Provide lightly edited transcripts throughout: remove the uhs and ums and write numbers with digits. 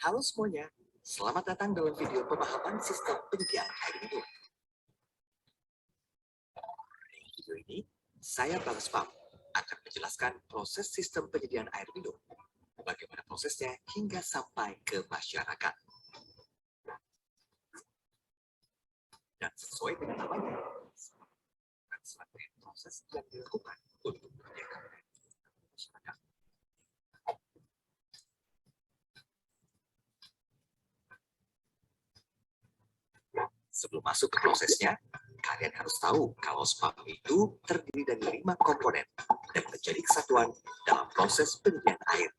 Halo semuanya, selamat datang dalam video pemahaman sistem penyediaan air minum. Di video ini, saya Bang Spam akan menjelaskan proses sistem penyediaan air minum, bagaimana prosesnya hingga sampai ke masyarakat. Dan sesuai dengan namanya, serangkaian proses yang dilakukan untuk menyediakan air minum ke masyarakat. Sebelum masuk ke prosesnya, kalian harus tahu kalau spam itu terdiri dari 5 komponen dan menjadi kesatuan dalam proses penyediaan air.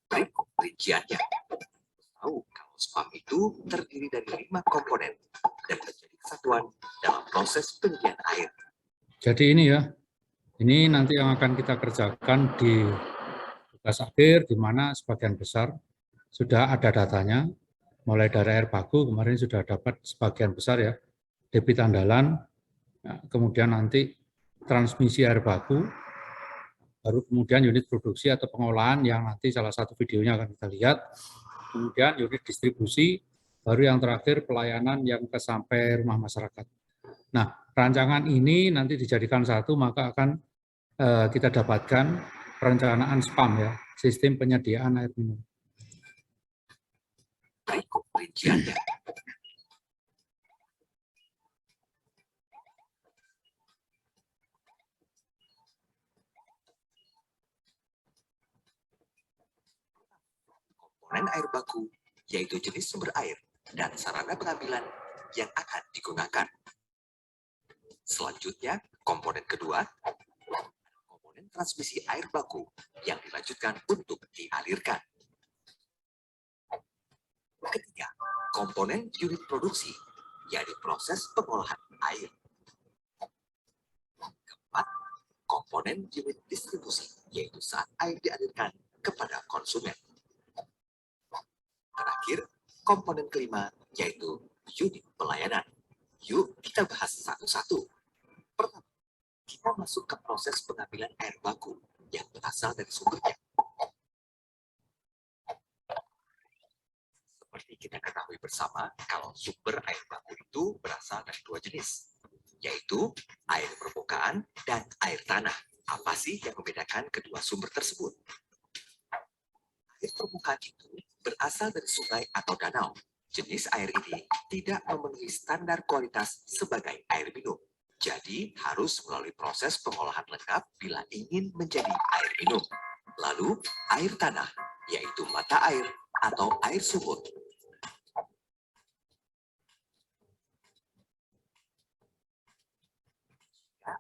Berikut rinciannya. Tahu kalau spam itu terdiri dari 5 komponen dan menjadi kesatuan dalam proses penyediaan air. Jadi ini ya, ini nanti yang akan kita kerjakan di tugas akhir, di mana sebagian besar sudah ada datanya, mulai dari air baku, kemarin sudah dapat sebagian besar ya, debit andalan, kemudian nanti transmisi air baku, baru kemudian unit produksi atau pengolahan yang nanti salah satu videonya akan kita lihat, kemudian unit distribusi, baru yang terakhir pelayanan yang sampai rumah masyarakat. Nah, rancangan ini nanti dijadikan satu, maka akan kita dapatkan perencanaan SPAM ya, sistem penyediaan air minum. Berikut rinciannya. Komponen air baku, yaitu jenis sumber air dan sarana pengambilan yang akan digunakan. Selanjutnya, komponen kedua, komponen transmisi air baku yang dilanjutkan untuk dialirkan. Ketiga, komponen unit produksi, yaitu proses pengolahan air. Keempat, komponen unit distribusi, yaitu saat air dialirkan kepada konsumen. Terakhir, komponen kelima, yaitu unit pelayanan. Yuk kita bahas satu-satu. Pertama, kita masuk ke proses pengambilan air baku yang berasal dari sumbernya. Seperti kita ketahui bersama, kalau sumber air baku itu berasal dari 2 jenis, yaitu air permukaan dan air tanah. Apa sih yang membedakan kedua sumber tersebut? Air permukaan itu berasal dari sungai atau danau. Jenis air ini tidak memenuhi standar kualitas sebagai air minum. Jadi harus melalui proses pengolahan lengkap bila ingin menjadi air minum. Lalu air tanah, yaitu mata air atau air sumur.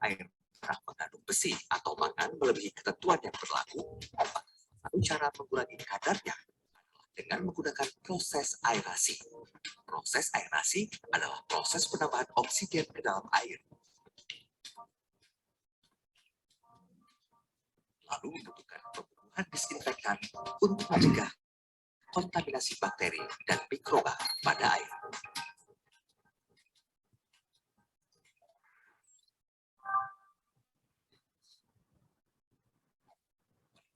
Air tanah mengandung besi atau mangan melebihi ketentuan yang berlaku, satu cara mengurangi kadarnya adalah dengan menggunakan proses aerasi. Proses aerasi adalah proses penambahan oksigen ke dalam air. Lalu membutuhkan pembunuhan disinfektan untuk mencegah kontaminasi bakteri dan mikroba pada air.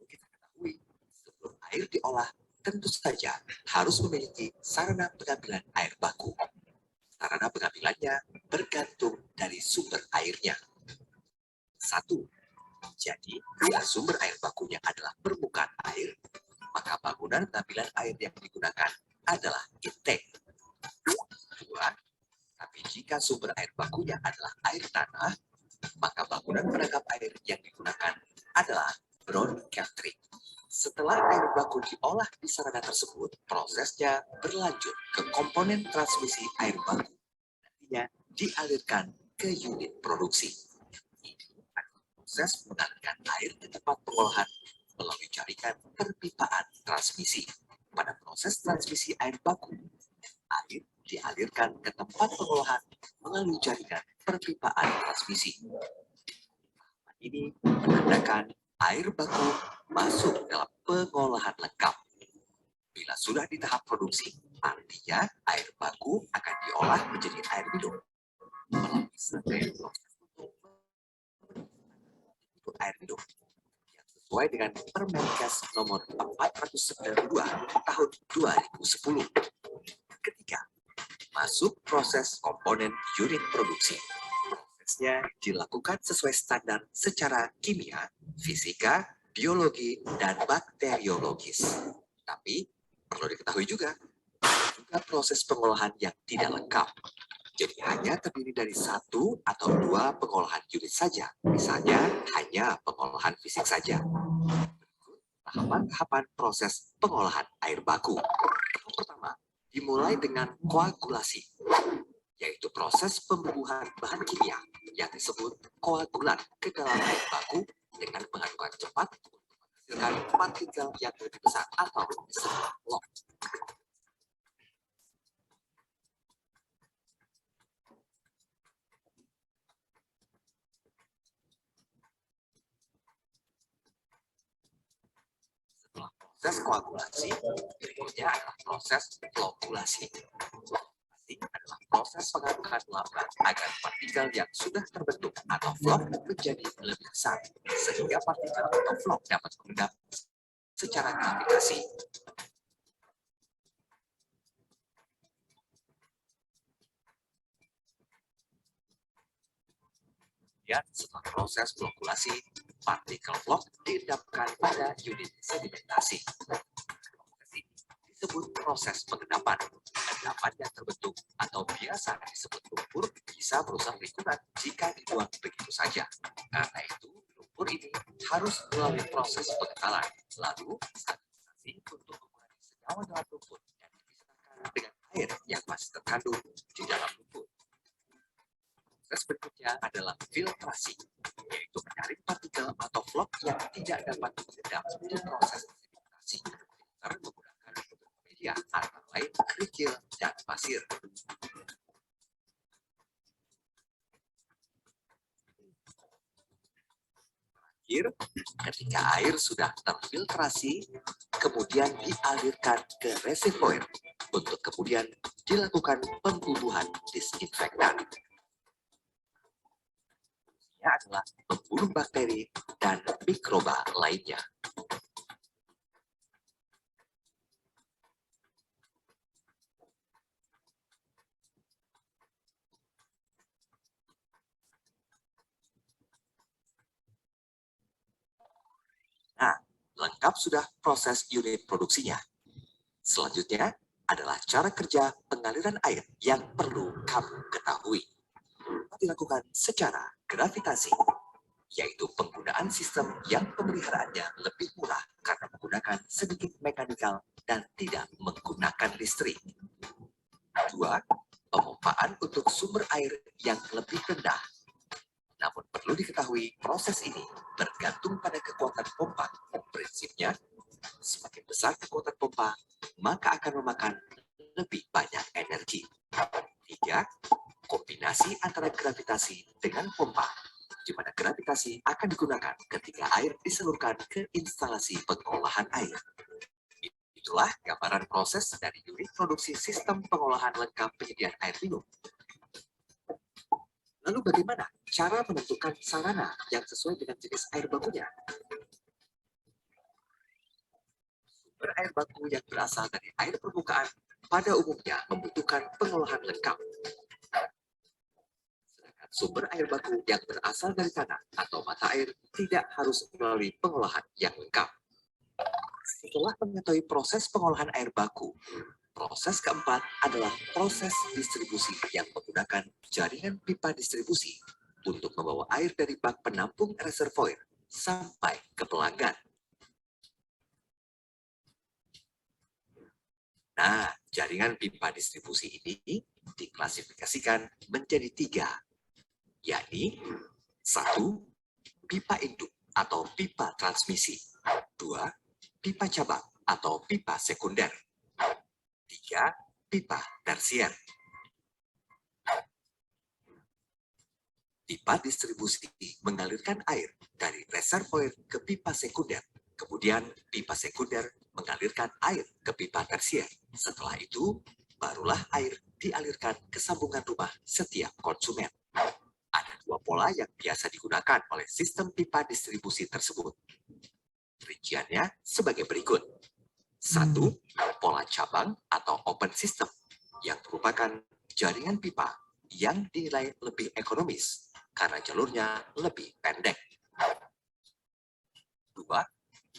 Kita ketahui, sebelum air diolah, tentu saja harus memiliki sarana pengambilan air baku. Sarana pengambilannya bergantung dari sumber airnya. 1. Jadi, bila sumber air bakunya adalah permukaan air, maka bangunan pengambilan air yang digunakan adalah intake. 2. Tapi jika sumber air bakunya adalah air tanah, maka bangunan penangkap air yang digunakan adalah broadcasting. Setelah air baku diolah di sarana tersebut, prosesnya berlanjut ke komponen transmisi air baku. Nantinya dialirkan ke unit produksi. Ini adalah proses mengalirkan air ke tempat pengolahan melalui jaringan perpipaan transmisi. Pada proses transmisi air baku, air dialirkan ke tempat pengolahan melalui jaringan perpipaan transmisi. Ini menandakan air baku masuk dalam pengolahan lengkap. Bila sudah di tahap produksi, artinya air baku akan diolah menjadi air minum. Melalui serangkaian proses untuk air minum yang sesuai dengan Permenkes nomor 492 tahun 2010. Ketiga, masuk proses komponen unit produksi. Prosesnya dilakukan sesuai standar secara kimia, fisika, biologi, dan bakteriologis. Tapi perlu diketahui juga proses pengolahan yang tidak lengkap. Jadi hanya terdiri dari satu atau dua pengolahan unit saja. Misalnya hanya pengolahan fisik saja. Tahapan-tahapan proses pengolahan air baku. Yang pertama, dimulai dengan koagulasi, yaitu proses pembubuhan bahan kimia yang disebut koagulan ke dalam air baku dengan pengaduan cepat untuk menghasilkan partikel yang lebih besar atau disebut log. Proses koagulasi, berikutnya adalah proses flokulasi. Flokulasi adalah proses pengadukan lambat agar partikel yang sudah terbentuk atau flok menjadi lebih besar, sehingga partikel atau flok dapat mengendap secara gravitasi. Kemudian setelah proses flokulasi, partikel flok diendapkan pada unit sedimentasi. Proses ini disebut proses pengendapan. Endapan yang terbentuk atau biasa disebut lumpur bisa merusak lingkungan jika dibuang begitu saja. Karena itu, lumpur ini harus melalui proses pengentalan, lalu stabilisasi untuk mengurangi senyawa dalam lumpur dan dipisahkan dengan air yang masih terkandung di dalam lumpur. Proses berikutnya adalah filtrasi, yaitu menyaring partikel atau flok yang tidak dapat mengendap di proses sedimentasi. Filter menggunakan media antara lain kerikil dan pasir. Terakhir, ketika air sudah terfiltrasi, kemudian dialirkan ke reservoir untuk kemudian dilakukan pembubuhan disinfektan. Adalah membunuh bakteri dan mikroba lainnya. Nah, lengkap sudah proses unit produksinya. Selanjutnya adalah cara kerja pengaliran air yang perlu kamu ketahui. Dilakukan secara gravitasi, yaitu penggunaan sistem yang pemeliharaannya lebih murah karena menggunakan sedikit mekanikal dan tidak menggunakan listrik. 2. Pemompaan untuk sumber air yang lebih rendah. Namun perlu diketahui proses ini bergantung pada kekuatan pompa. Prinsipnya, semakin besar kekuatan pompa, maka akan memakan lebih banyak energi. 3. Kombinasi antara gravitasi dengan pompa, di mana gravitasi akan digunakan ketika air disalurkan ke instalasi pengolahan air. Itulah gambaran proses dari unit produksi sistem pengolahan lengkap penyediaan air minum. Lalu bagaimana cara menentukan sarana yang sesuai dengan jenis air bakunya? Sumber air baku yang berasal dari air permukaan pada umumnya membutuhkan pengolahan lengkap. Sumber air baku yang berasal dari tanah atau mata air tidak harus melalui pengolahan yang lengkap. Setelah mengetahui proses pengolahan air baku, proses keempat adalah proses distribusi yang menggunakan jaringan pipa distribusi untuk membawa air dari bak penampung reservoir sampai ke pelanggan. Nah, jaringan pipa distribusi ini diklasifikasikan menjadi 3, yakni 1. Pipa induk atau pipa transmisi, 2. Pipa cabang atau pipa sekunder, 3. Pipa tersier. Pipa distribusi mengalirkan air dari reservoir ke pipa sekunder, kemudian pipa sekunder mengalirkan air ke pipa tersier. Setelah itu, barulah air dialirkan ke sambungan rumah setiap konsumen. Ada 2 pola yang biasa digunakan oleh sistem pipa distribusi tersebut. Rinciannya sebagai berikut. 1. Pola cabang atau open system yang merupakan jaringan pipa yang dinilai lebih ekonomis karena jalurnya lebih pendek. 2.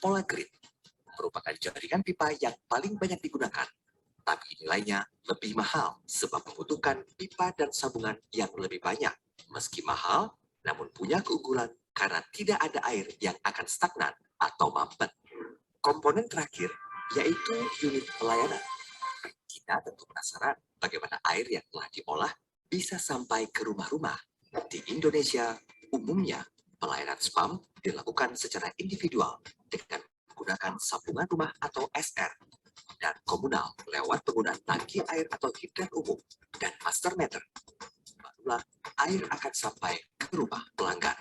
Pola grid merupakan jaringan pipa yang paling banyak digunakan, tapi nilainya lebih mahal sebab membutuhkan pipa dan sambungan yang lebih banyak. Meski mahal, namun punya keunggulan karena tidak ada air yang akan stagnan atau mampet. Komponen terakhir yaitu unit pelayanan. Kita tentu penasaran bagaimana air yang telah diolah bisa sampai ke rumah-rumah. Di Indonesia, umumnya pelayanan spam dilakukan secara individual dengan menggunakan sambungan rumah atau SR dan komunal lewat penggunaan tangki air atau hidran umum dan master meter. Barulah air akan sampai ke rumah pelanggan.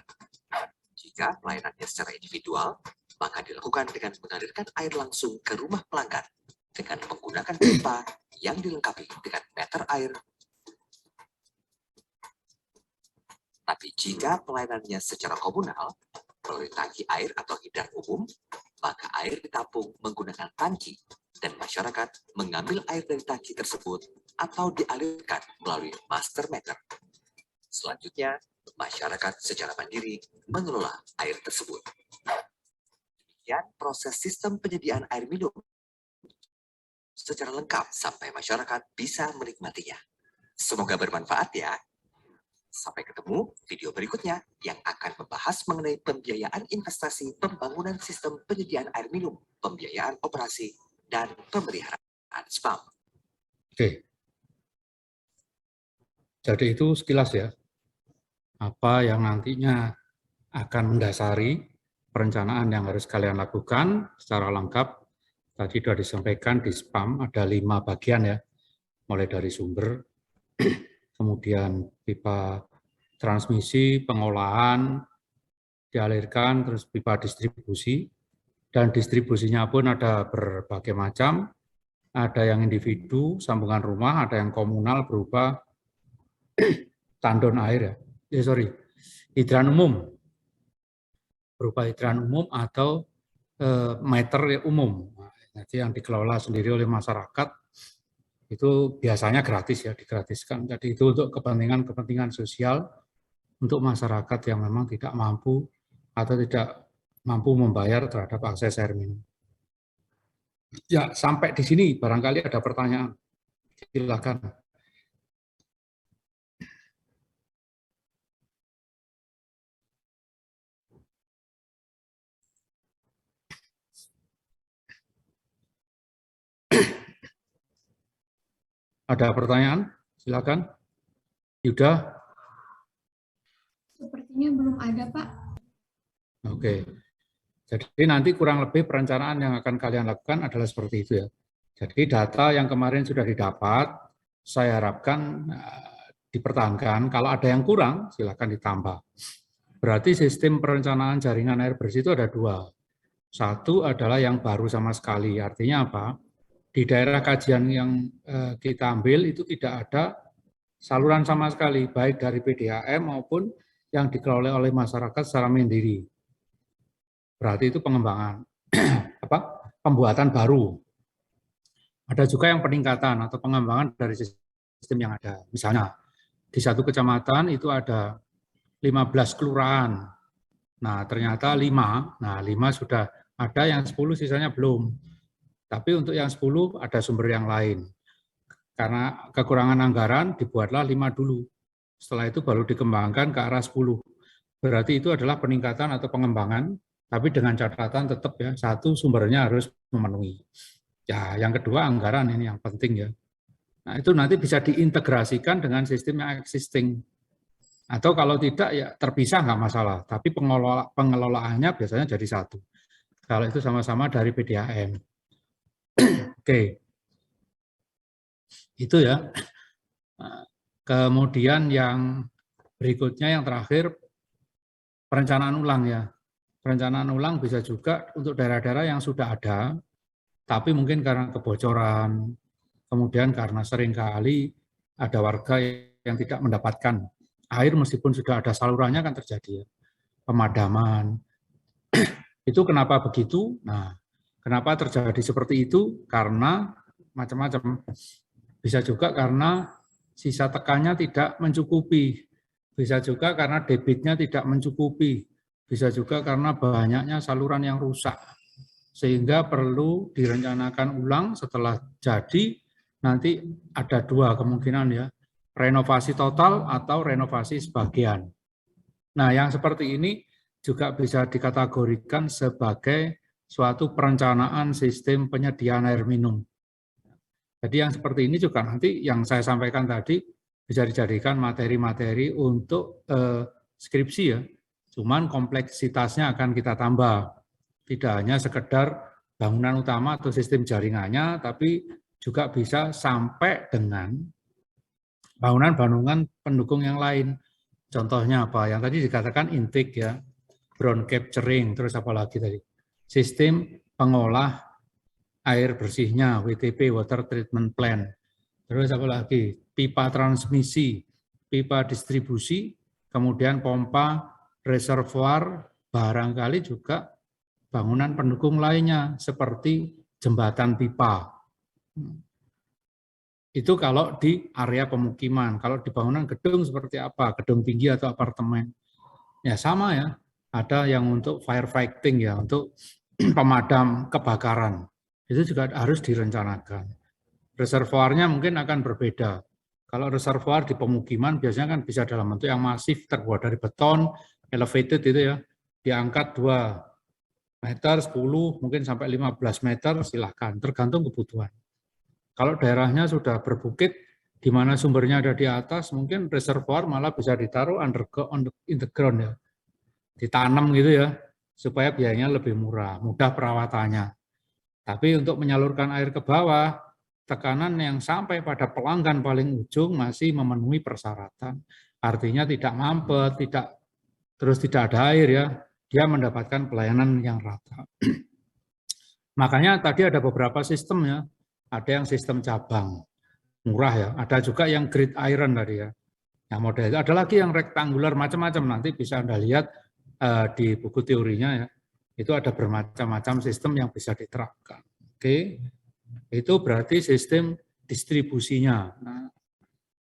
Jika pelayanannya secara individual, maka dilakukan dengan mengalirkan air langsung ke rumah pelanggan dengan menggunakan pipa yang dilengkapi dengan meter air. Tapi jika pelayanannya secara komunal, melalui tangki air atau hidran umum, maka air ditampung menggunakan tangki dan masyarakat mengambil air dari tangki tersebut atau dialirkan melalui master meter. Selanjutnya, masyarakat secara mandiri mengelola air tersebut. Demikian proses sistem penyediaan air minum secara lengkap sampai masyarakat bisa menikmatinya. Semoga bermanfaat ya. Sampai ketemu video berikutnya yang akan membahas mengenai pembiayaan investasi pembangunan sistem penyediaan air minum, pembiayaan operasi, dan pemeliharaan spam. Oke. Jadi itu sekilas ya, apa yang nantinya akan mendasari perencanaan yang harus kalian lakukan secara lengkap. Tadi sudah disampaikan di spam ada 5 bagian ya, mulai dari sumber, kemudian pipa transmisi, pengolahan, dialirkan, terus pipa distribusi, dan distribusinya pun ada berbagai macam, ada yang individu, sambungan rumah, ada yang komunal berupa tandon air ya, hidran umum, berupa hidran umum atau meter umum. Nanti yang dikelola sendiri oleh masyarakat, itu biasanya gratis ya, digratiskan. Jadi itu untuk kepentingan sosial, untuk masyarakat yang memang tidak mampu atau tidak mampu membayar terhadap akses air minum. Ya, sampai di sini barangkali ada pertanyaan. Silakan. Ada pertanyaan? Silakan. Yuda? Sepertinya belum ada, Pak. Oke. Jadi nanti kurang lebih perencanaan yang akan kalian lakukan adalah seperti itu ya. Jadi data yang kemarin sudah didapat, saya harapkan dipertahankan. Kalau ada yang kurang, silakan ditambah. Berarti sistem perencanaan jaringan air bersih itu ada 2. Satu adalah yang baru sama sekali. Artinya apa? Di daerah kajian yang kita ambil itu tidak ada saluran sama sekali, baik dari PDAM maupun yang dikelola oleh masyarakat secara mandiri. Berarti itu pengembangan, pembuatan baru. Ada juga yang peningkatan atau pengembangan dari sistem yang ada. Misalnya, di satu kecamatan itu ada 15 kelurahan. Nah, ternyata 5 sudah ada, yang 10 sisanya belum. Tapi untuk yang 10 ada sumber yang lain. Karena kekurangan anggaran, dibuatlah 5 dulu. Setelah itu baru dikembangkan ke arah 10. Berarti itu adalah peningkatan atau pengembangan, tapi dengan catatan tetap ya, 1 sumbernya harus memenuhi. Ya, yang kedua anggaran ini yang penting ya. Nah, itu nanti bisa diintegrasikan dengan sistem yang existing. Atau kalau tidak ya terpisah nggak masalah, tapi pengelolaannya biasanya jadi 1. Kalau itu sama-sama dari PDAM. Oke, itu ya. Kemudian yang berikutnya, yang terakhir, perencanaan ulang ya. Perencanaan ulang bisa juga untuk daerah-daerah yang sudah ada, tapi mungkin karena kebocoran, kemudian karena seringkali ada warga yang tidak mendapatkan air meskipun sudah ada salurannya kan terjadi ya. Pemadaman. Itu kenapa begitu? Nah, kenapa terjadi seperti itu? Karena macam-macam. Bisa juga karena sisa tekannya tidak mencukupi. Bisa juga karena debitnya tidak mencukupi. Bisa juga karena banyaknya saluran yang rusak. Sehingga perlu direncanakan ulang setelah jadi, nanti ada dua kemungkinan ya, renovasi total atau renovasi sebagian. Nah, yang seperti ini juga bisa dikategorikan sebagai suatu perencanaan sistem penyediaan air minum. Jadi yang seperti ini juga nanti yang saya sampaikan tadi bisa dijadikan materi-materi untuk skripsi ya. Cuman kompleksitasnya akan kita tambah. Tidak hanya sekedar bangunan utama atau sistem jaringannya, tapi juga bisa sampai dengan bangunan-bangunan pendukung yang lain. Contohnya apa? Yang tadi dikatakan intake ya, ground capturing, terus apa lagi tadi? Sistem pengolah air bersihnya, WTP, Water Treatment Plant. Terus apa lagi? Pipa transmisi, pipa distribusi, kemudian pompa, reservoir, barangkali juga bangunan pendukung lainnya seperti jembatan pipa. Itu kalau di area pemukiman. Kalau di bangunan gedung seperti apa? Gedung tinggi atau apartemen? Ya sama ya. Ada yang untuk firefighting ya, untuk pemadam kebakaran. Itu juga harus direncanakan. Reservoirnya mungkin akan berbeda. Kalau reservoir di pemukiman biasanya kan bisa dalam bentuk yang masif, terbuat dari beton, elevated itu ya, diangkat 2 meter, 10, mungkin sampai 15 meter, silahkan, tergantung kebutuhan. Kalau daerahnya sudah berbukit, di mana sumbernya ada di atas, mungkin reservoir malah bisa ditaruh in the ground ya, ditanam gitu ya, supaya biayanya lebih murah, mudah perawatannya. Tapi untuk menyalurkan air ke bawah, tekanan yang sampai pada pelanggan paling ujung masih memenuhi persyaratan. Artinya tidak mampet, tidak ada air ya, dia mendapatkan pelayanan yang rata. Makanya tadi ada beberapa sistem ya, ada yang sistem cabang, murah ya, ada juga yang grid iron tadi ya. Yang model itu ada lagi yang rektangular macam-macam, nanti bisa Anda lihat di buku teorinya ya. Itu ada bermacam-macam sistem yang bisa diterapkan. Oke. Itu berarti sistem distribusinya.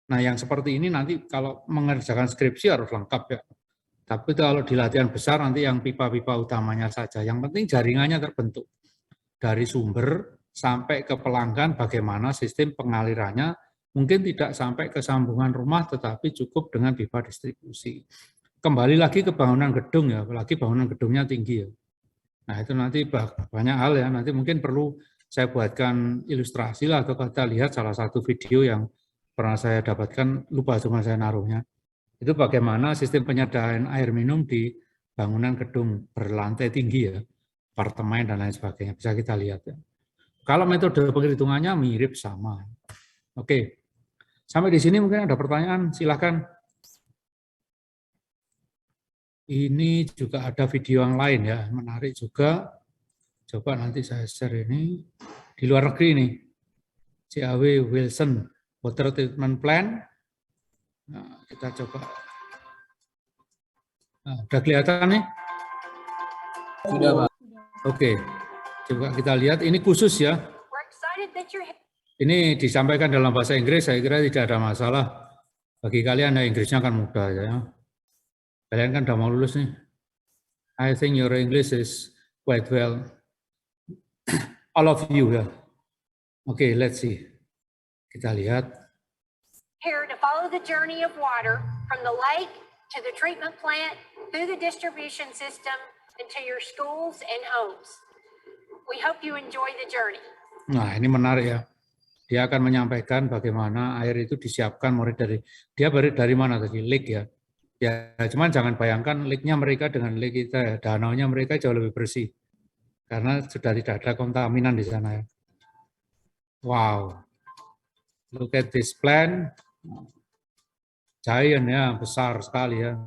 Nah, yang seperti ini nanti kalau mengerjakan skripsi harus lengkap ya. Tapi kalau di latihan besar nanti yang pipa-pipa utamanya saja. Yang penting jaringannya terbentuk. Dari sumber sampai ke pelanggan bagaimana sistem pengalirannya. Mungkin tidak sampai ke sambungan rumah tetapi cukup dengan pipa distribusi. Kembali lagi ke bangunan gedung ya, apalagi bangunan gedungnya tinggi ya. Nah itu nanti banyak hal ya, nanti mungkin perlu saya buatkan ilustrasi lah atau kita lihat salah satu video yang pernah saya dapatkan, lupa cuma saya naruhnya. Itu bagaimana sistem penyediaan air minum di bangunan gedung berlantai tinggi ya, apartemen dan lain sebagainya, bisa kita lihat ya. Kalau metode penghitungannya mirip sama. Oke, sampai di sini mungkin ada pertanyaan, silakan. Ini juga ada video yang lain ya, menarik juga. Coba nanti saya share ini. Di luar negeri nih, CAW Wilson Water Treatment Plant. Nah, kita coba. Nah, udah kelihatan nih? Sudah, Pak. Oke, coba kita lihat. Ini khusus ya. Ini disampaikan dalam bahasa Inggris, saya kira tidak ada masalah. Bagi kalian yang Inggrisnya kan mudah ya. Kalian kan udah mau lulus nih. I think your English is quite well. All of you ya. Oke, let's see. Kita lihat. Here to follow the journey of water from the lake to the treatment plant, through the distribution system, and to your schools and homes. We hope you enjoy the journey. Nah, ini menarik ya. Dia akan menyampaikan bagaimana air itu disiapkan mulai dari mana tadi? Lake ya. Ya, cuman jangan bayangkan lake-nya mereka dengan lake kita ya. Danaunya mereka jauh lebih bersih. Karena sudah tidak ada kontaminan di sana ya. Wow. Look at this plant. Giant ya, besar sekali ya.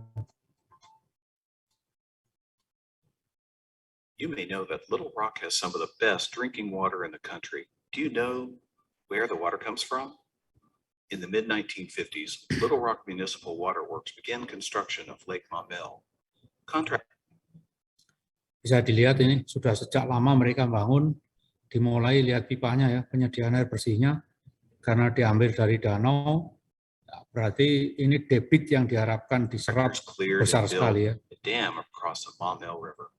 You may know that Little Rock has some of the best drinking water in the country. Do you know where the water comes from? In the mid-1950s, Little Rock Municipal Water Works began construction of Lake Maumelle. Bisa dilihat ini sudah sejak lama mereka bangun, dimulai lihat pipanya ya, penyediaan air bersihnya, karena diambil dari danau, berarti ini debit yang diharapkan diserap Contractors cleared besar and built sekali ya. a dam across the Maumelle River.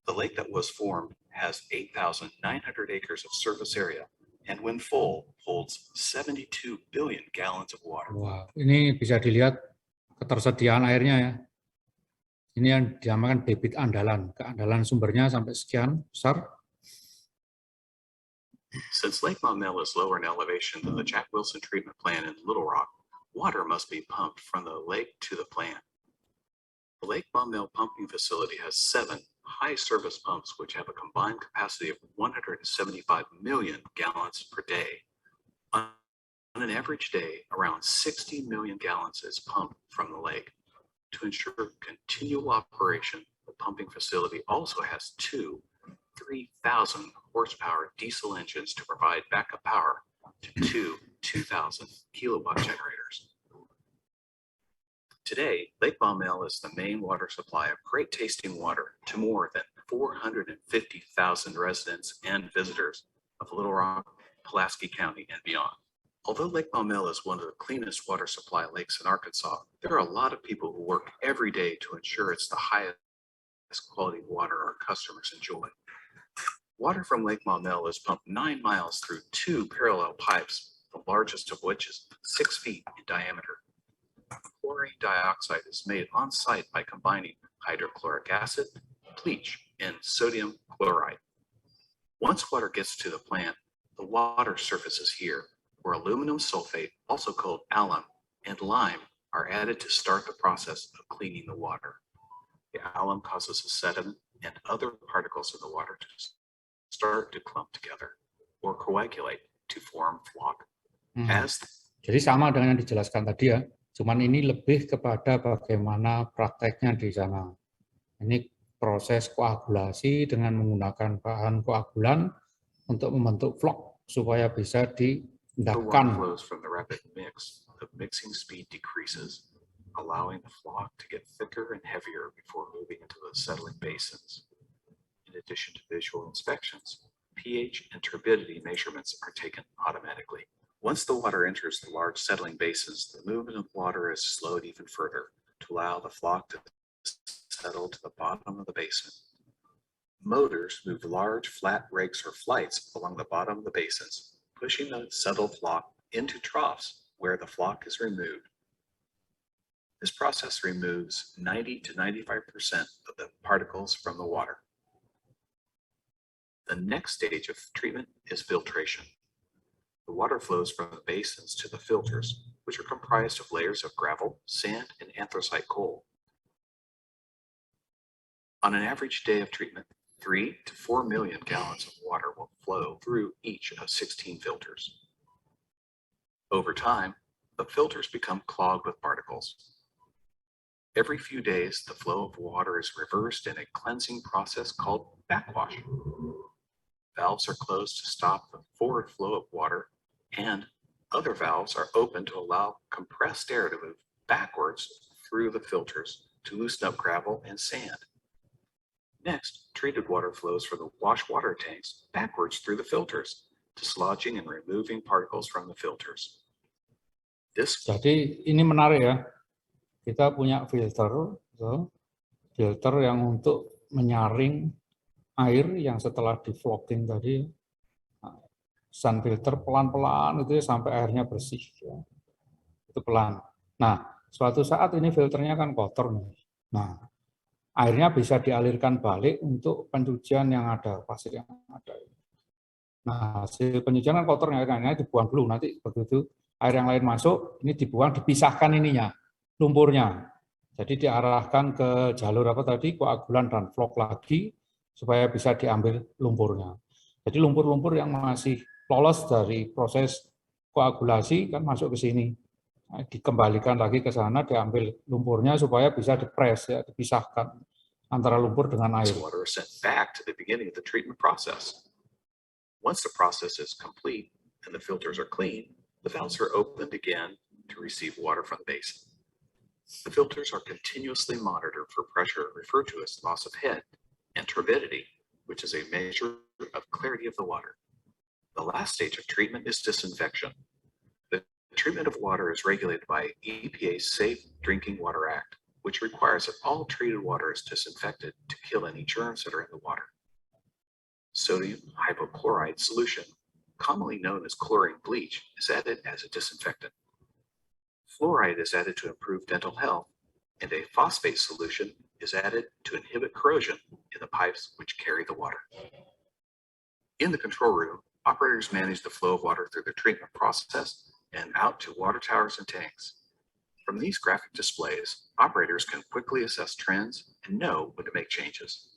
The lake that was formed has 8,900 acres of surface area, and when full, holds 72 billion gallons of water. Wah, ini bisa dilihat ketersediaan airnya ya. Ini yang dinamakan debit andalan, keandalan sumbernya sampai sekian besar. Since Lake Maumelle is lower in elevation than the Jack Wilson treatment plant in Little Rock, water must be pumped from the lake to the plant. The Lake Maumelle pumping facility has 7 high service pumps, which have a combined capacity of 175 million gallons per day. On an average day, around 60 million gallons is pumped from the lake. To ensure continual operation, the pumping facility also has 2 3,000 horsepower diesel engines to provide backup power to 2 2,000 kilowatt generators. Today, Lake Maumelle is the main water supply of great tasting water to more than 450,000 residents and visitors of Little Rock, Pulaski County, and beyond. Although Lake Maumelle is one of the cleanest water supply lakes in Arkansas, there are a lot of people who work every day to ensure it's the highest quality water our customers enjoy. Water from Lake Maumelle is pumped 9 miles through 2 parallel pipes, the largest of which is 6 feet in diameter. Chlorine dioxide is made on site by combining hydrochloric acid, bleach, and sodium chloride. Once water gets to the plant, the water surfaces here, where aluminum sulfate, also called alum, and lime are added to start the process of cleaning the water. The alum causes the sediment and other particles in the water to start to clump together or coagulate to form flock. As Jadi sama dengan yang dijelaskan tadi ya, cuman ini lebih kepada bagaimana prakteknya di sana. Ini proses koagulasi dengan menggunakan bahan koagulan untuk membentuk flock supaya bisa the water diendapkan. flows from the rapid mix, the mixing speed decreases, allowing the flock to get thicker and heavier before moving into the settling basins. In addition to visual inspections, pH and turbidity measurements are taken automatically. Once the water enters the large settling basins, the movement of water is slowed even further to allow the flock to settle to the bottom of the basin. Motors move large flat rakes or flights along the bottom of the basins, pushing the settled flock into troughs where the flock is removed. This process removes 90 to 95% of the particles from the water. The next stage of treatment is filtration. The water flows from the basins to the filters, which are comprised of layers of gravel, sand, and anthracite coal. On an average day of treatment, 3 to 4 million gallons of water will flow through each of 16 filters. Over time, the filters become clogged with particles. Every few days, the flow of water is reversed in a cleansing process called backwash. Valves are closed to stop the forward flow of water, and other valves are open to allow compressed air to move backwards through the filters to loosen up gravel and sand. Next, treated water flows from the wash water tanks backwards through the filters, dislodging and removing particles from the filters. This Jadi ini menarik ya. Kita punya filter, filter yang untuk menyaring air yang setelah di flocking tadi, sun filter pelan-pelan itu ya, sampai airnya bersih. Ya. Itu pelan. Nah, suatu saat ini filternya kan kotor nih. Nah, airnya bisa dialirkan balik untuk pencucian yang ada, pasir yang ada. Nah, hasil pencucian kan kotornya, airnya dibuang dulu, nanti begitu air yang lain masuk, ini dibuang, dipisahkan ininya, lumpurnya. Jadi diarahkan ke jalur apa tadi, koagulan dan flock lagi, supaya bisa diambil lumpurnya. Jadi lumpur-lumpur yang masih lolos dari proses koagulasi kan masuk ke sini. Nah, dikembalikan lagi ke sana, diambil lumpurnya supaya bisa dipres, ya, dipisahkan antara lumpur dengan air. water is sent back to the beginning of the treatment process. Once the process is complete and the filters are clean, the valves are opened again to receive water from the basin. The filters are continuously monitored for pressure referred to as loss of head and turbidity, which is a measure of clarity of the water. The last stage of treatment is disinfection. The treatment of water is regulated by EPA's Safe Drinking Water Act, which requires that all treated water is disinfected to kill any germs that are in the water. Sodium hypochlorite solution, commonly known as chlorine bleach, is added as a disinfectant. Fluoride is added to improve dental health, and a phosphate solution is added to inhibit corrosion in the pipes which carry the water. In the control room, operators manage the flow of water through the treatment process and out to water towers and tanks. From these graphic displays, operators can quickly assess trends and know when to make changes.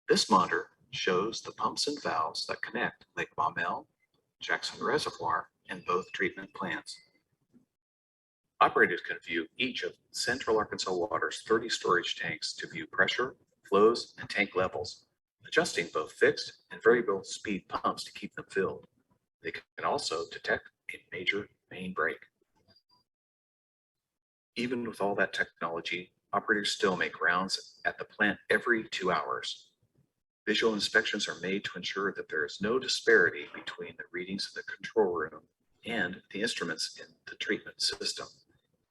This monitor shows the pumps and valves that connect Lake Maumelle, Jackson Reservoir, and both treatment plants. Operators can view each of Central Arkansas Water's 30 storage tanks to view pressure, flows, and tank levels, adjusting both fixed and variable speed pumps to keep them filled. They can also detect a major main break. Even with all that technology, operators still make rounds at the plant every 2 hours. Visual inspections are made to ensure that there is no disparity between the readings in the control room and the instruments in the treatment system.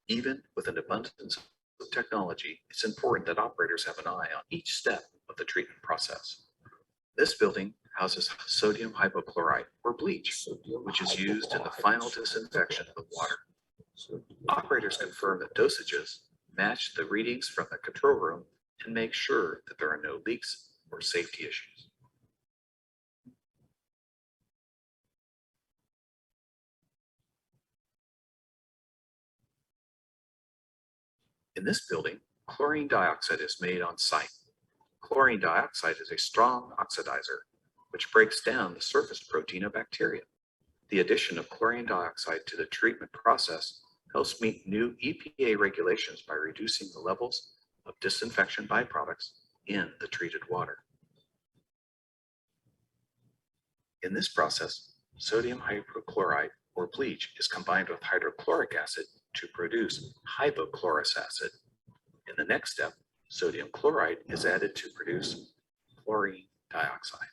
Even with an abundance of technology, it's important that operators have an eye on each step of the treatment process. This building houses sodium hypochlorite, or bleach, which is used in the final disinfection of the water. Operators confirm that dosages match the readings from the control room and make sure that there are no leaks or safety issues. In this building, chlorine dioxide is made on site. Chlorine dioxide is a strong oxidizer, which breaks down the surface protein of bacteria. The addition of chlorine dioxide to the treatment process helps meet new EPA regulations by reducing the levels of disinfection byproducts in the treated water. In this process, sodium hypochlorite, or bleach, is combined with hydrochloric acid to produce hypochlorous acid. In the next step, sodium chloride is added to produce chlorine dioxide.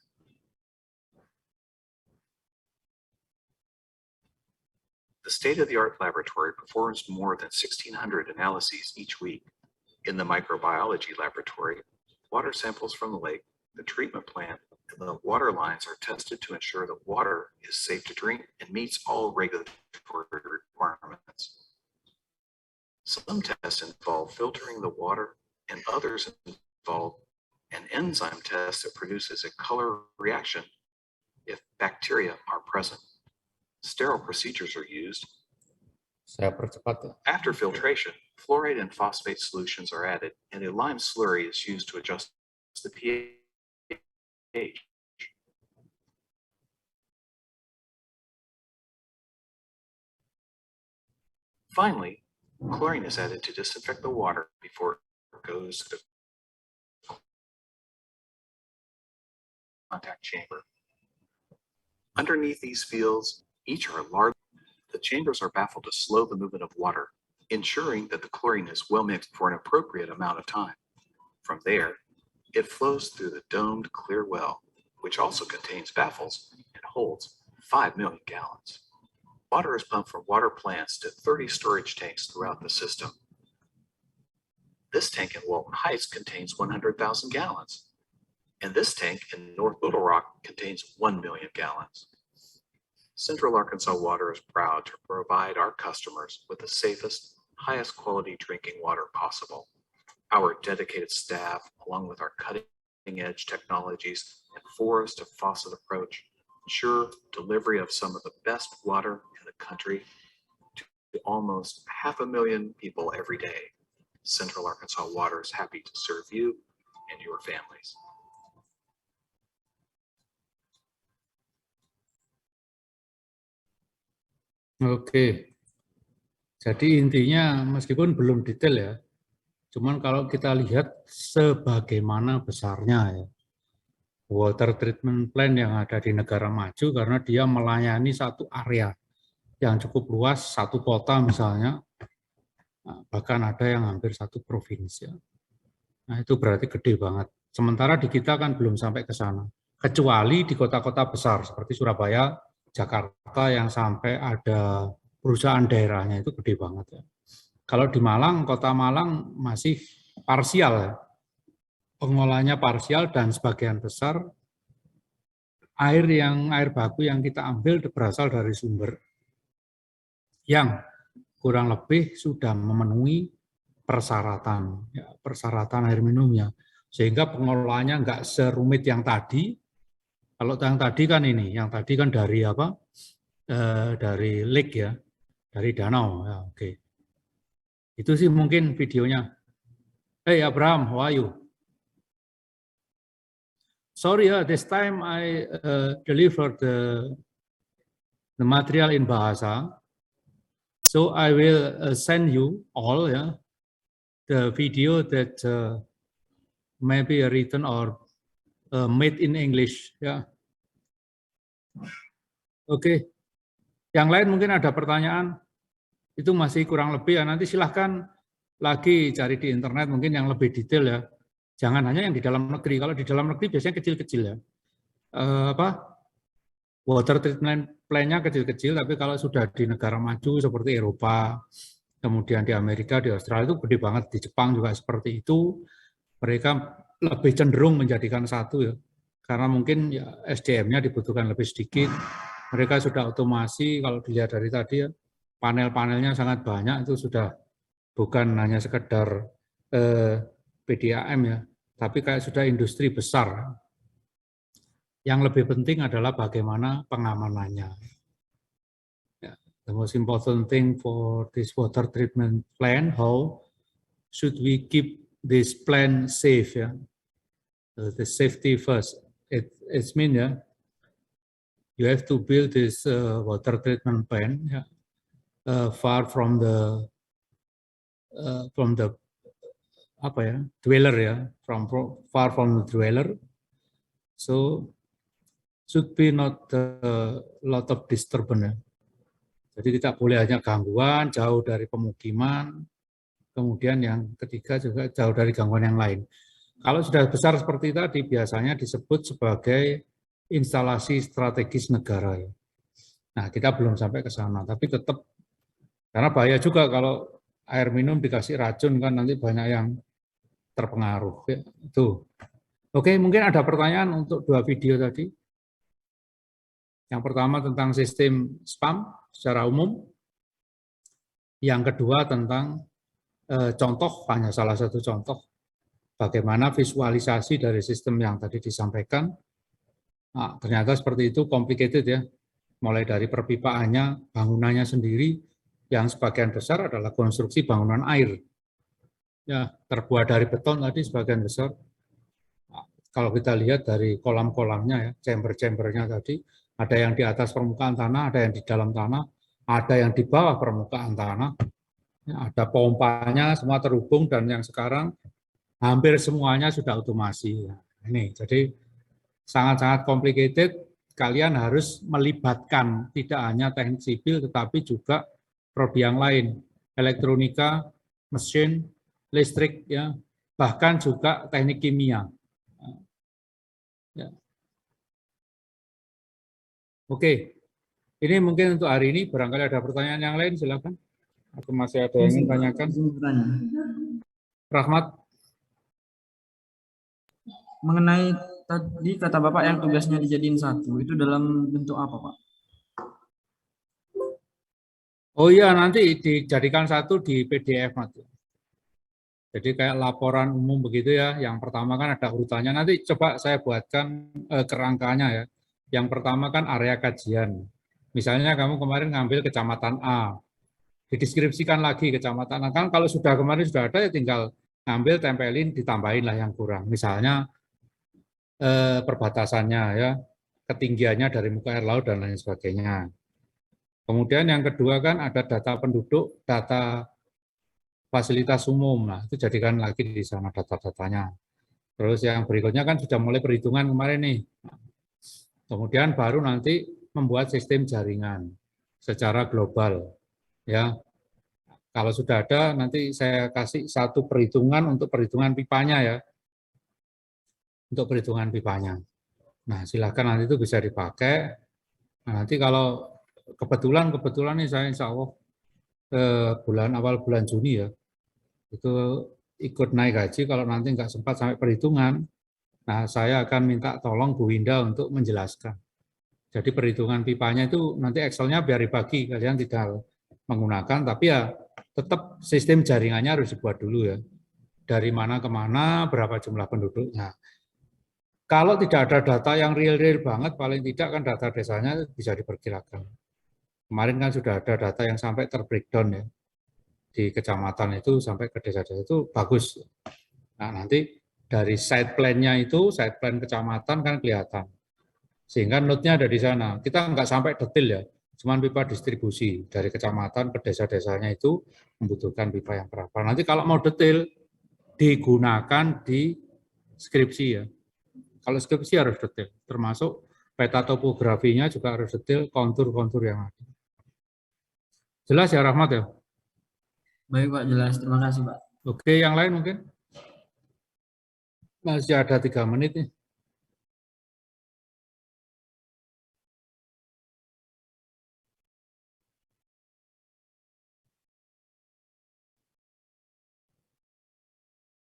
The state-of-the-art laboratory performs more than 1,600 analyses each week. In the microbiology laboratory, water samples from the lake, the treatment plant, and the water lines are tested to ensure the water is safe to drink and meets all regulatory requirements. Some tests involve filtering the water, and others involve an enzyme test that produces a color reaction if bacteria are present. Sterile procedures are used. Saya percepat ya. After filtration, fluoride and phosphate solutions are added, and a lime slurry is used to adjust the pH. Finally, chlorine is added to disinfect the water before it goes to the contact chamber. Underneath these fields, each are large. The chambers are baffled to slow the movement of water, ensuring that the chlorine is well mixed for an appropriate amount of time. From there, it flows through the domed clear well, which also contains baffles and holds 5 million gallons. Water is pumped from water plants to 30 storage tanks throughout the system. This tank in Walton Heights contains 100,000 gallons, and this tank in North Little Rock contains 1 million gallons. Central Arkansas Water is proud to provide our customers with the safest, highest quality drinking water possible. Our dedicated staff, along with our cutting-edge technologies and forest to faucet approach, ensure delivery of some of the best water in the country to almost 500,000 people every day. Central Arkansas Water is happy to serve you and your families. Oke, jadi intinya meskipun belum detail ya, cuman kalau kita lihat sebagaimana besarnya ya, water treatment plant yang ada di negara maju karena dia melayani satu area yang cukup luas, satu kota misalnya, bahkan ada yang hampir satu provinsi. Nah itu berarti gede banget. Sementara di kita kan belum sampai ke sana. Kecuali di kota-kota besar seperti Surabaya, Jakarta yang sampai ada perusahaan daerahnya itu gede banget ya. Kalau di Malang, kota Malang masih parsial ya. Pengolahannya parsial dan sebagian besar air baku yang kita ambil berasal dari sumber yang kurang lebih sudah memenuhi persyaratan, ya, persyaratan air minumnya. Sehingga pengolahannya nggak serumit yang tadi. Kalau yang tadi kan ini, yang tadi kan dari apa? Dari lake ya, dari danau. Ya, oke. Itu sih mungkin videonya. Hey Abraham, how are you? Sorry, this time I delivered the material in Bahasa. So I will send you all the video that may be written or made in English. Ya. Oke. Yang lain mungkin ada pertanyaan. Itu masih kurang lebih ya. Nanti silahkan lagi cari di internet mungkin yang lebih detail ya. Jangan hanya yang di dalam negeri. Kalau di dalam negeri biasanya kecil-kecil ya. Water treatment plan-nya kecil-kecil, tapi kalau sudah di negara maju seperti Eropa, kemudian di Amerika, di Australia itu gede banget, di Jepang juga seperti itu, mereka lebih cenderung menjadikan satu ya, karena mungkin ya, SDM-nya dibutuhkan lebih sedikit, mereka sudah otomasi, kalau dilihat dari tadi ya, panel-panelnya sangat banyak, itu sudah bukan hanya sekedar PDAM ya, tapi kayak sudah industri besar. Yang lebih penting adalah bagaimana pengamanannya. The most important thing for this water treatment plan, how should we keep this plan safe? Yeah? The safety first. It means you have to build this water treatment plan far from the dweller far from the dweller. So should be not a lot of disturbance. Jadi tidak boleh hanya gangguan jauh dari pemukiman, kemudian yang ketiga juga jauh dari gangguan yang lain. Kalau sudah besar seperti tadi biasanya disebut sebagai instalasi strategis negara. Nah, kita belum sampai ke sana, tapi tetap karena bahaya juga kalau air minum dikasih racun kan nanti banyak yang terpengaruh. Ya, itu. Oke, mungkin ada pertanyaan untuk 2 video tadi. Yang pertama tentang sistem spam secara umum. Yang kedua tentang contoh, hanya salah satu contoh, bagaimana visualisasi dari sistem yang tadi disampaikan. Nah, ternyata seperti itu, complicated ya. Mulai dari perpipaannya, bangunannya sendiri, yang sebagian besar adalah konstruksi bangunan air. Ya, terbuat dari beton tadi sebagian besar. Nah, kalau kita lihat dari kolam-kolamnya ya, chamber-chambernya tadi, ada yang di atas permukaan tanah, ada yang di dalam tanah, ada yang di bawah permukaan tanah, ada pompanya, semua terhubung, dan yang sekarang hampir semuanya sudah otomasi. Ini, jadi sangat-sangat complicated, kalian harus melibatkan tidak hanya teknik sipil, tetapi juga prodi yang lain, elektronika, mesin, listrik, ya, bahkan juga teknik kimia. Ya. Oke, ini mungkin untuk hari ini, barangkali ada pertanyaan yang lain, silakan. Atau masih ada yang ingin tanyakan? Rahmat. Mengenai tadi kata Bapak yang tugasnya dijadiin satu, itu dalam bentuk apa Pak? Oh iya, nanti dijadikan satu di PDF nanti. Jadi kayak laporan umum begitu ya, yang pertama kan ada urutannya, nanti coba saya buatkan kerangkanya ya. Yang pertama kan area kajian. Misalnya kamu kemarin ngambil kecamatan A, dideskripsikan lagi kecamatan A. Kan kalau sudah kemarin sudah ada ya tinggal ngambil, tempelin, ditambahin lah yang kurang. Misalnya perbatasannya ya, ketinggiannya dari muka air laut dan lain sebagainya. Kemudian yang kedua kan ada data penduduk, data fasilitas umum. Nah, itu jadikan lagi di sana data-datanya. Terus yang berikutnya kan sudah mulai perhitungan kemarin nih. Kemudian baru nanti membuat sistem jaringan secara global. Ya, kalau sudah ada nanti saya kasih satu perhitungan untuk perhitungan pipanya ya. untuk perhitungan pipanya. Nah, silakan nanti itu bisa dipakai. Nah, nanti kalau kebetulan nih saya insya Allah awal bulan Juni ya, itu ikut naik haji. Kalau nanti nggak sempat sampai perhitungan, nah saya akan minta tolong Bu Winda untuk menjelaskan. Jadi perhitungan pipanya itu nanti Excel-nya biar dibagi, kalian tidak menggunakan, tapi ya tetap sistem jaringannya harus dibuat dulu ya. Dari mana ke mana, berapa jumlah penduduknya. Kalau tidak ada data yang real-real banget, paling tidak kan data desanya bisa diperkirakan. Kemarin kan sudah ada data yang sampai terbreakdown ya, di kecamatan itu sampai ke desa-desa itu bagus. Nah nanti dari site plan-nya itu, site plan kecamatan kan kelihatan. Sehingga note-nya ada di sana. Kita nggak sampai detail ya, cuman pipa distribusi dari kecamatan ke desa-desanya itu membutuhkan pipa yang berapa. Nanti kalau mau detail, digunakan di skripsi ya. Kalau skripsi harus detail, termasuk peta topografinya juga harus detail, kontur-kontur yang ada. Jelas ya Rahmat ya? Baik Pak, jelas. Terima kasih Pak. Oke, yang lain mungkin? Masih ada 3 menit nih.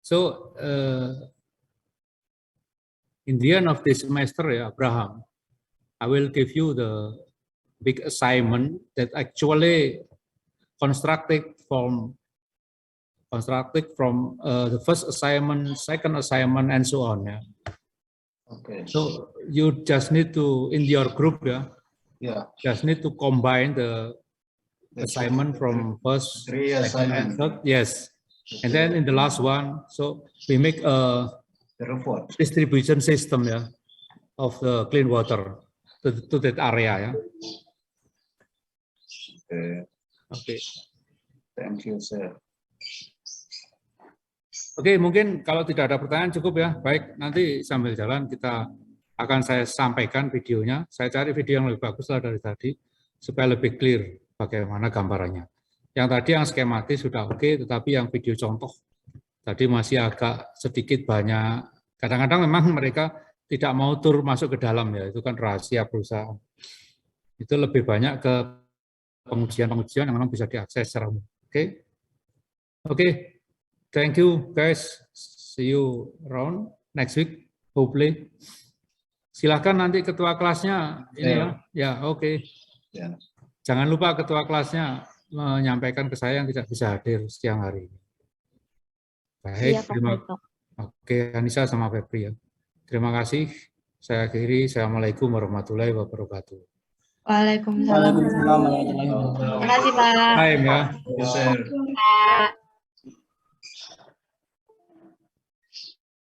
So, in the end of this semester, Abraham, I will give you the big assignment that actually constructed from the first assignment, second assignment, and so on. Yeah. Okay. So you just need to, in your group, just need to combine the assignment from first, 3 second, and assignment. third. Yes. And then in the last one, so we make a The report. distribution system of the clean water to that area. Okay. Okay. Thank you, sir. Oke, mungkin kalau tidak ada pertanyaan cukup ya. Baik, nanti sambil jalan saya sampaikan videonya. Saya cari video yang lebih bagus lah dari tadi supaya lebih clear bagaimana gambarannya. Yang tadi yang skematis sudah oke, tetapi yang video contoh tadi masih agak sedikit banyak. Kadang-kadang memang mereka tidak mau tur masuk ke dalam ya, itu kan rahasia perusahaan. Itu lebih banyak ke pengujian-pengujian yang memang bisa diakses secara umum. Oke. Oke. Thank you guys. See you around next week hopefully. Silakan nanti ketua kelasnya ini ya. Oke. Ya. Jangan lupa ketua kelasnya menyampaikan ke saya yang tidak bisa hadir siang hari ini. Baik, terima kasih. Oke, Anissa sama Febri ya. Terima kasih. Saya akhiri. Assalamualaikum warahmatullahi wabarakatuh. Waalaikumsalam. Waalaikumsalam warahmatullahi wabarakatuh. Terima kasih Pak. Time ya. Yes, sir. Pak.